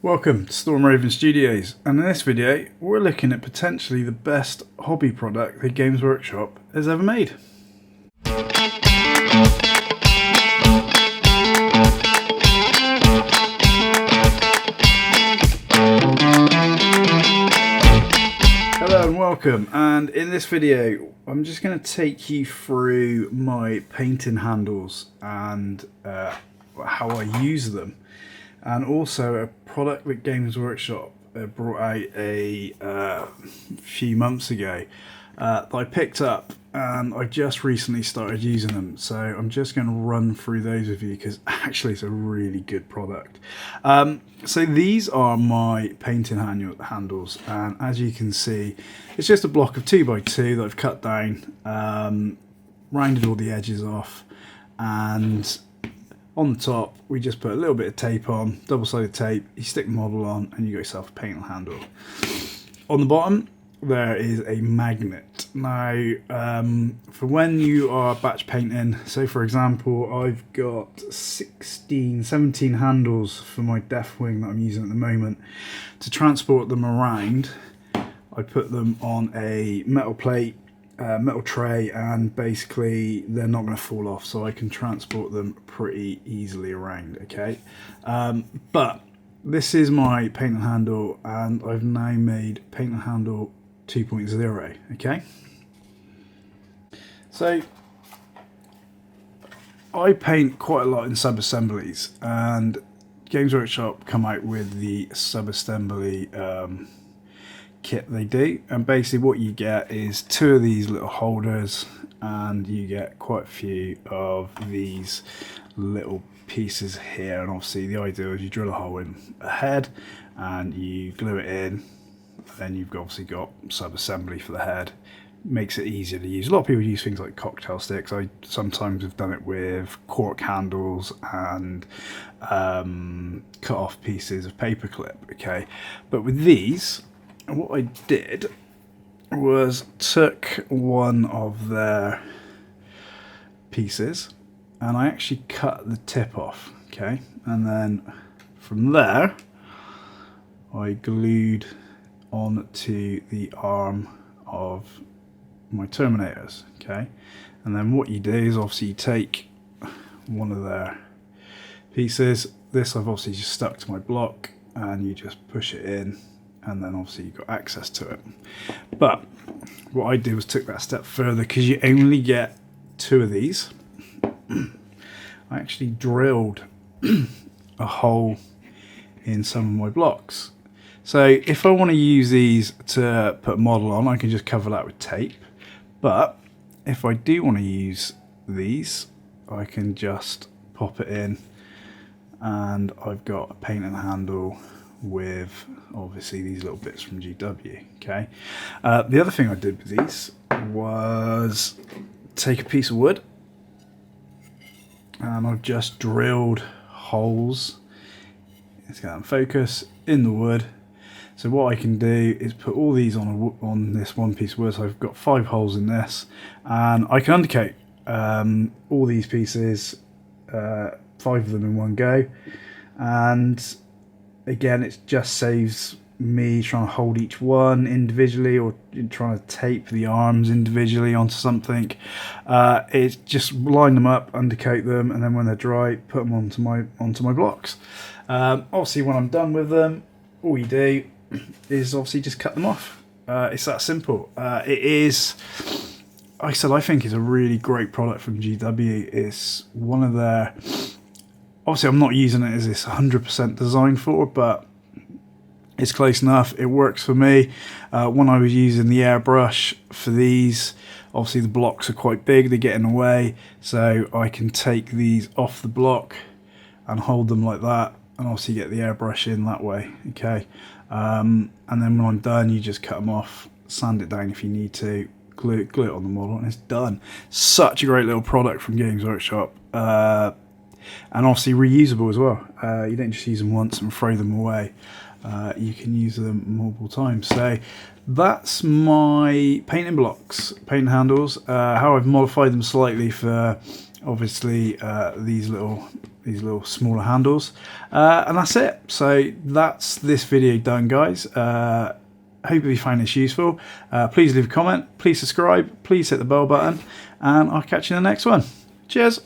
Welcome to Storm Raven Studios, and in this video we're looking at potentially the best hobby product that Games Workshop has ever made. Hello and welcome, and in this video I'm just going to take you through my painting handles and how I use them. And also a product that Games Workshop brought out a few months ago that I picked up, and I just recently started using them. So I'm just going to run through those with you because actually it's a really good product. So these are my painting handles, and as you can see, it's just a block of 2x2 that I've cut down, rounded all the edges off, and on the top, we just put a little bit of tape on, double-sided tape, you stick the model on, and you got yourself a painting handle. On the bottom, there is a magnet. Now, for when you are batch painting, so for example, I've got 17 handles for my Deathwing that I'm using at the moment. To transport them around, I put them on a metal plate, metal tray, and basically they're not going to fall off, so I can transport them pretty easily around. Okay, but this is my paint and handle, and I've now made paint and handle 2.0. okay, so I paint quite a lot in sub-assemblies, and Games Workshop come out with the sub-assembly kit they do, and basically what you get is 2 of these little holders, and you get quite a few of these little pieces here. And obviously the idea is you drill a hole in a head and you glue it in, then you've obviously got sub-assembly for the head. Makes it easier to use. A lot of people use things like cocktail sticks. I sometimes have done it with cork handles and cut off pieces of paperclip. Okay, but with these, what I did was took one of their pieces and I actually cut the tip off, okay, and then from there I glued onto the arm of my Terminators, okay. And then what you do is obviously you take one of their pieces, this I've obviously just stuck to my block, and you just push it in, and then obviously you've got access to it. But what I did was took that step further, because you only get 2 of these. I actually drilled a hole in some of my blocks. So if I want to use these to put a model on, I can just cover that with tape. But if I do want to use these, I can just pop it in, and I've got a paint and handle with obviously these little bits from GW. Okay. The other thing I did with these was take a piece of wood, and I've just drilled holes, let's get that in focus, in the wood. So what I can do is put all these on this one piece of wood. So I've got 5 holes in this, and I can undercoat all these pieces, 5 of them in one go, and again, it just saves me trying to hold each one individually or trying to tape the arms individually onto something. It's just line them up, undercoat them, and then when they're dry, put them onto my blocks. Obviously, when I'm done with them, all you do is obviously just cut them off. It's that simple. It is, like I said, I think it's a really great product from GW. It's one of their, obviously I'm not using it as this 100% designed for, but it's close enough. It works for me. When I was using the airbrush for these, obviously the blocks are quite big, they get in the way, so I can take these off the block and hold them like that, and obviously get the airbrush in that way. Okay, and then when I'm done, you just cut them off, sand it down if you need to, glue it on the model, and it's done. Such a great little product from Games Workshop. And obviously reusable as well. You don't just use them once and throw them away. You can use them multiple times. So that's my painting blocks, paint handles. How I've modified them slightly for obviously these little these little smaller handles, and that's it. So that's this video done, guys. Hope you find this useful. Please leave a comment, please subscribe, please hit the bell button, and I'll catch you in the next one. Cheers.